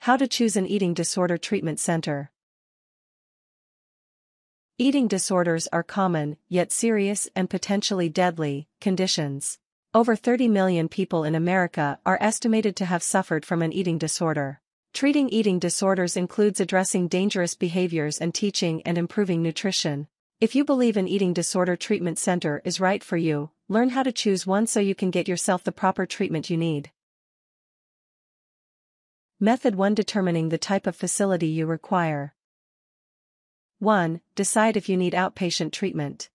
How to choose an eating disorder treatment center. Eating disorders are common, yet serious and potentially deadly, conditions. Over 30 million people in America are estimated to have suffered from an eating disorder. Treating eating disorders includes addressing dangerous behaviors and teaching and improving nutrition. If you believe an eating disorder treatment center is right for you, learn how to choose one so you can get yourself the proper treatment you need. Method 1: Determining the type of facility you require. 1. Decide if you need outpatient treatment.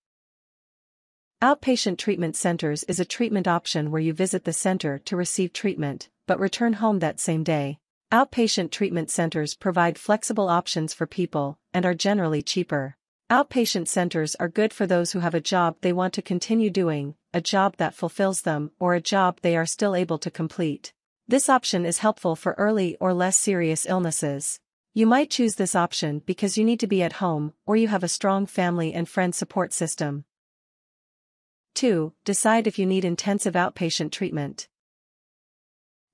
Outpatient treatment centers is a treatment option where you visit the center to receive treatment, but return home that same day. Outpatient treatment centers provide flexible options for people, and are generally cheaper. Outpatient centers are good for those who have a job they want to continue doing, a job that fulfills them, or a job they are still able to complete. This option is helpful for early or less serious illnesses. You might choose this option because you need to be at home, or you have a strong family and friend support system. 2. Decide if you need intensive outpatient treatment.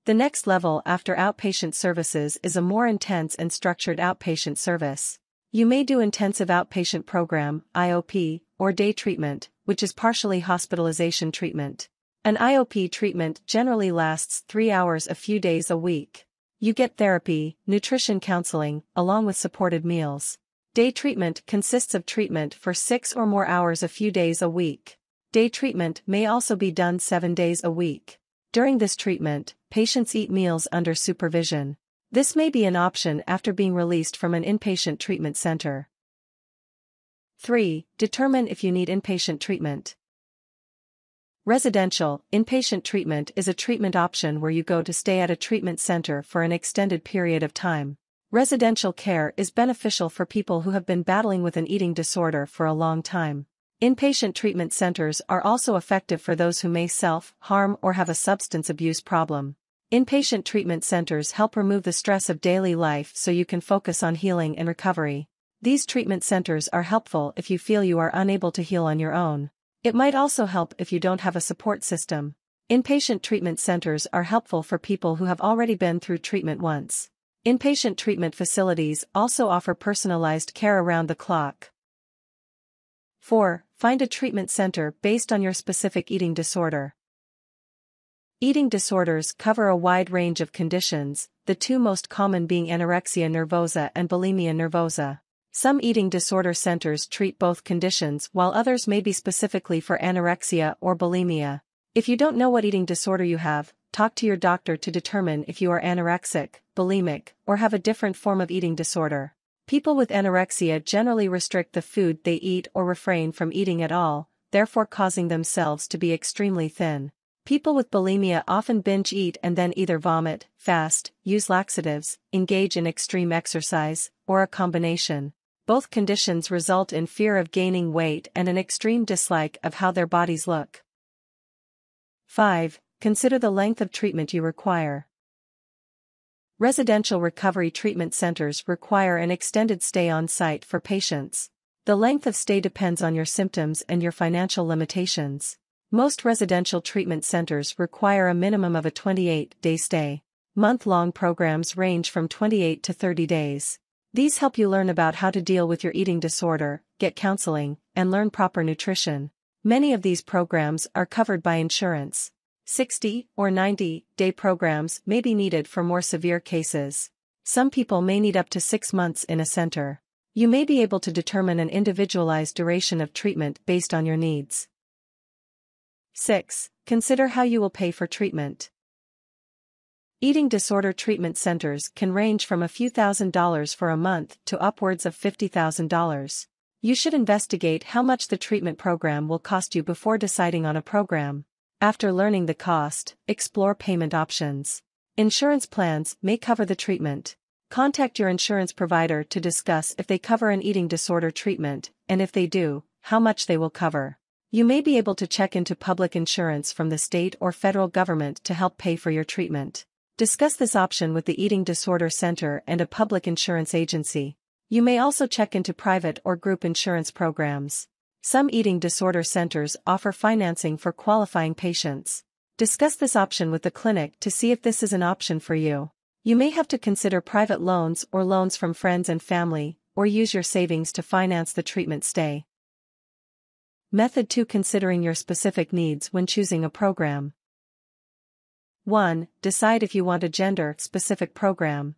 The next level after outpatient services is a more intense and structured outpatient service. You may do intensive outpatient program, IOP, or day treatment, which is partially hospitalization treatment. An IOP treatment generally lasts 3 hours a few days a week. You get therapy, nutrition counseling, along with supported meals. Day treatment consists of treatment for 6 or more hours a few days a week. Day treatment may also be done 7 days a week. During this treatment, patients eat meals under supervision. This may be an option after being released from an inpatient treatment center. 3. Determine if you need inpatient treatment. Residential, inpatient treatment is a treatment option where you go to stay at a treatment center for an extended period of time. Residential care is beneficial for people who have been battling with an eating disorder for a long time. Inpatient treatment centers are also effective for those who may self-harm or have a substance abuse problem. Inpatient treatment centers help remove the stress of daily life so you can focus on healing and recovery. These treatment centers are helpful if you feel you are unable to heal on your own. It might also help if you don't have a support system. Inpatient treatment centers are helpful for people who have already been through treatment once. Inpatient treatment facilities also offer personalized care around the clock. 4. Find a treatment center based on your specific eating disorder. Eating disorders cover a wide range of conditions, the two most common being anorexia nervosa and bulimia nervosa. Some eating disorder centers treat both conditions while others may be specifically for anorexia or bulimia. If you don't know what eating disorder you have, talk to your doctor to determine if you are anorexic, bulimic, or have a different form of eating disorder. People with anorexia generally restrict the food they eat or refrain from eating at all, therefore causing themselves to be extremely thin. People with bulimia often binge eat and then either vomit, fast, use laxatives, engage in extreme exercise, or a combination. Both conditions result in fear of gaining weight and an extreme dislike of how their bodies look. 5. Consider the length of treatment you require. Residential recovery treatment centers require an extended stay on site for patients. The length of stay depends on your symptoms and your financial limitations. Most residential treatment centers require a minimum of a 28-day stay. Month-long programs range from 28 to 30 days. These help you learn about how to deal with your eating disorder, get counseling, and learn proper nutrition. Many of these programs are covered by insurance. 60 or 90-day programs may be needed for more severe cases. Some people may need up to 6 months in a center. You may be able to determine an individualized duration of treatment based on your needs. 6. Consider how you will pay for treatment. Eating disorder treatment centers can range from a few $1,000s for a month to upwards of $50,000. You should investigate how much the treatment program will cost you before deciding on a program. After learning the cost, explore payment options. Insurance plans may cover the treatment. Contact your insurance provider to discuss if they cover an eating disorder treatment, and if they do, how much they will cover. You may be able to check into public insurance from the state or federal government to help pay for your treatment. Discuss this option with the Eating Disorder Center and a public insurance agency. You may also check into private or group insurance programs. Some eating disorder centers offer financing for qualifying patients. Discuss this option with the clinic to see if this is an option for you. You may have to consider private loans or loans from friends and family, or use your savings to finance the treatment stay. Method 2: Considering your specific needs when choosing a program. 1. Decide if you want a gender-specific program.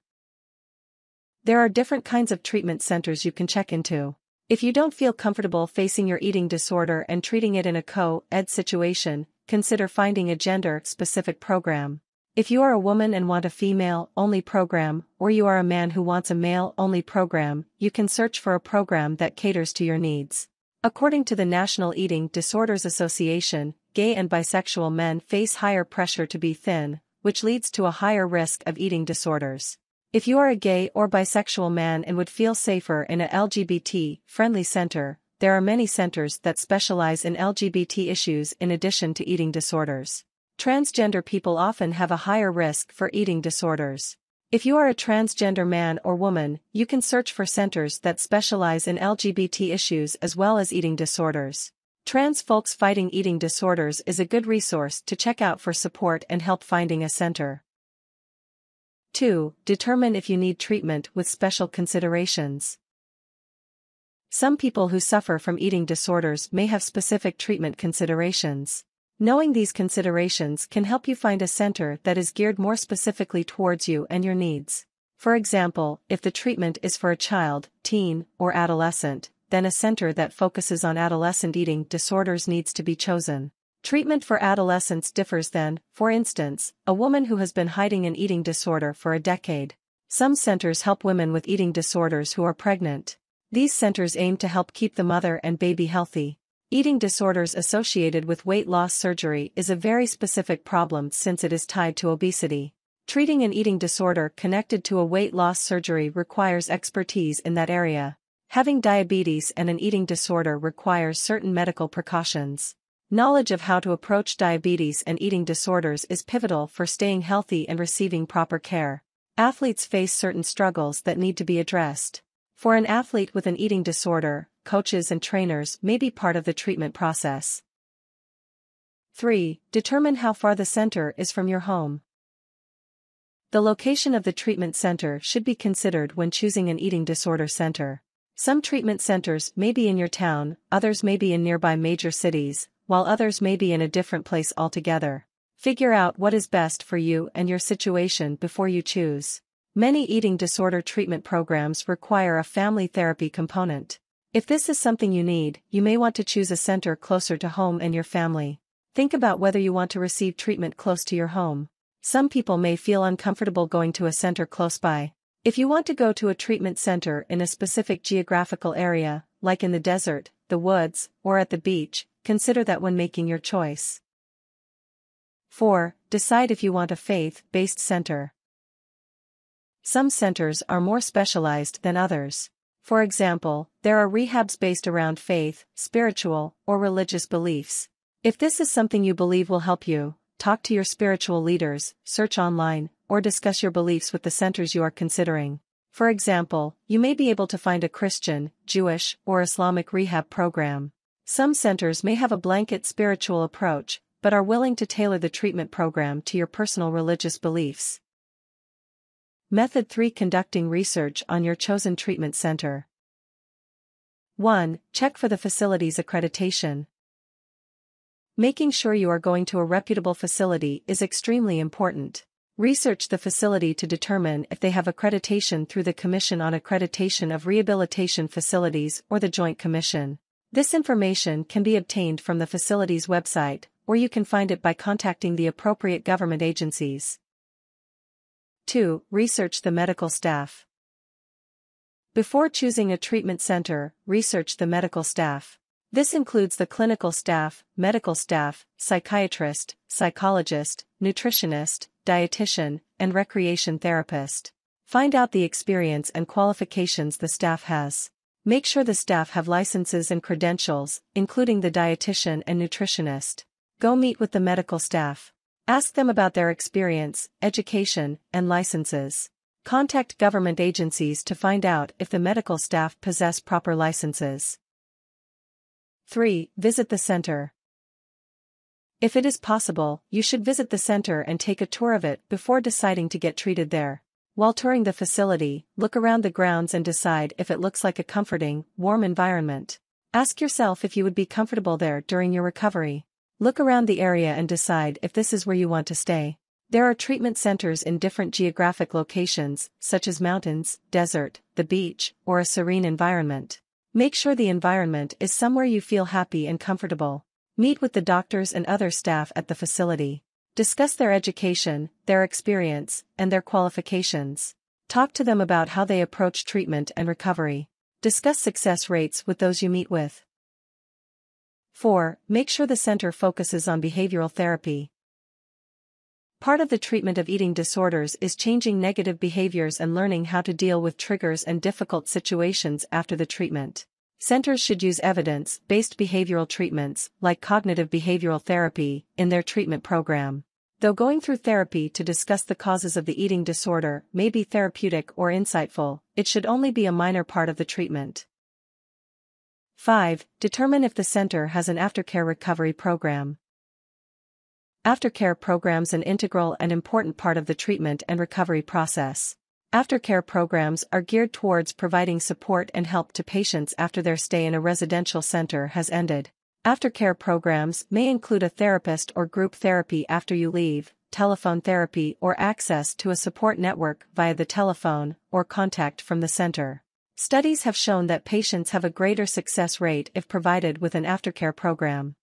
There are different kinds of treatment centers you can check into. If you don't feel comfortable facing your eating disorder and treating it in a co-ed situation, consider finding a gender-specific program. If you are a woman and want a female-only program, or you are a man who wants a male-only program, you can search for a program that caters to your needs. According to the National Eating Disorders Association, gay and bisexual men face higher pressure to be thin, which leads to a higher risk of eating disorders. If you are a gay or bisexual man and would feel safer in a LGBT-friendly center, there are many centers that specialize in LGBT issues in addition to eating disorders. Transgender people often have a higher risk for eating disorders. If you are a transgender man or woman, you can search for centers that specialize in LGBT issues as well as eating disorders. Trans Folks Fighting Eating Disorders is a good resource to check out for support and help finding a center. 2. Determine if you need treatment with special considerations. Some people who suffer from eating disorders may have specific treatment considerations. Knowing these considerations can help you find a center that is geared more specifically towards you and your needs. For example, if the treatment is for a child, teen, or adolescent, then a center that focuses on adolescent eating disorders needs to be chosen. Treatment for adolescents differs than, for instance, a woman who has been hiding an eating disorder for a decade. Some centers help women with eating disorders who are pregnant. These centers aim to help keep the mother and baby healthy. Eating disorders associated with weight loss surgery is a very specific problem since it is tied to obesity. Treating an eating disorder connected to a weight loss surgery requires expertise in that area. Having diabetes and an eating disorder requires certain medical precautions. Knowledge of how to approach diabetes and eating disorders is pivotal for staying healthy and receiving proper care. Athletes face certain struggles that need to be addressed. For an athlete with an eating disorder, coaches and trainers may be part of the treatment process. 3. Determine how far the center is from your home. The location of the treatment center should be considered when choosing an eating disorder center. Some treatment centers may be in your town, others may be in nearby major cities, while others may be in a different place altogether. Figure out what is best for you and your situation before you choose. Many eating disorder treatment programs require a family therapy component. If this is something you need, you may want to choose a center closer to home and your family. Think about whether you want to receive treatment close to your home. Some people may feel uncomfortable going to a center close by. If you want to go to a treatment center in a specific geographical area, like in the desert, the woods, or at the beach, consider that when making your choice. 4. Decide if you want a faith-based center. Some centers are more specialized than others. For example, there are rehabs based around faith, spiritual, or religious beliefs. If this is something you believe will help you, talk to your spiritual leaders, search online, or discuss your beliefs with the centers you are considering. For example, you may be able to find a Christian, Jewish, or Islamic rehab program. Some centers may have a blanket spiritual approach, but are willing to tailor the treatment program to your personal religious beliefs. Method 3: Conducting research on your chosen treatment center. 1. Check for the facility's accreditation. Making sure you are going to a reputable facility is extremely important. Research the facility to determine if they have accreditation through the Commission on Accreditation of Rehabilitation Facilities or the Joint Commission. This information can be obtained from the facility's website, or you can find it by contacting the appropriate government agencies. 2. Research the medical staff. Before choosing a treatment center, research the medical staff. This includes the clinical staff, medical staff, psychiatrist, psychologist, nutritionist, dietitian, and recreation therapist. Find out the experience and qualifications the staff has. Make sure the staff have licenses and credentials, including the dietitian and nutritionist. Go meet with the medical staff. Ask them about their experience, education, and licenses. Contact government agencies to find out if the medical staff possess proper licenses. 3. Visit the center. If it is possible, you should visit the center and take a tour of it before deciding to get treated there. While touring the facility, look around the grounds and decide if it looks like a comforting, warm environment. Ask yourself if you would be comfortable there during your recovery. Look around the area and decide if this is where you want to stay. There are treatment centers in different geographic locations, such as mountains, desert, the beach, or a serene environment. Make sure the environment is somewhere you feel happy and comfortable. Meet with the doctors and other staff at the facility. Discuss their education, their experience, and their qualifications. Talk to them about how they approach treatment and recovery. Discuss success rates with those you meet with. 4. Make sure the center focuses on behavioral therapy. Part of the treatment of eating disorders is changing negative behaviors and learning how to deal with triggers and difficult situations after the treatment. Centers should use evidence-based behavioral treatments, like cognitive behavioral therapy, in their treatment program. Though going through therapy to discuss the causes of the eating disorder may be therapeutic or insightful, it should only be a minor part of the treatment. 5. Determine if the center has an aftercare recovery program. Aftercare programs are an integral and important part of the treatment and recovery process. Aftercare programs are geared towards providing support and help to patients after their stay in a residential center has ended. Aftercare programs may include a therapist or group therapy after you leave, telephone therapy, or access to a support network via the telephone or contact from the center. Studies have shown that patients have a greater success rate if provided with an aftercare program.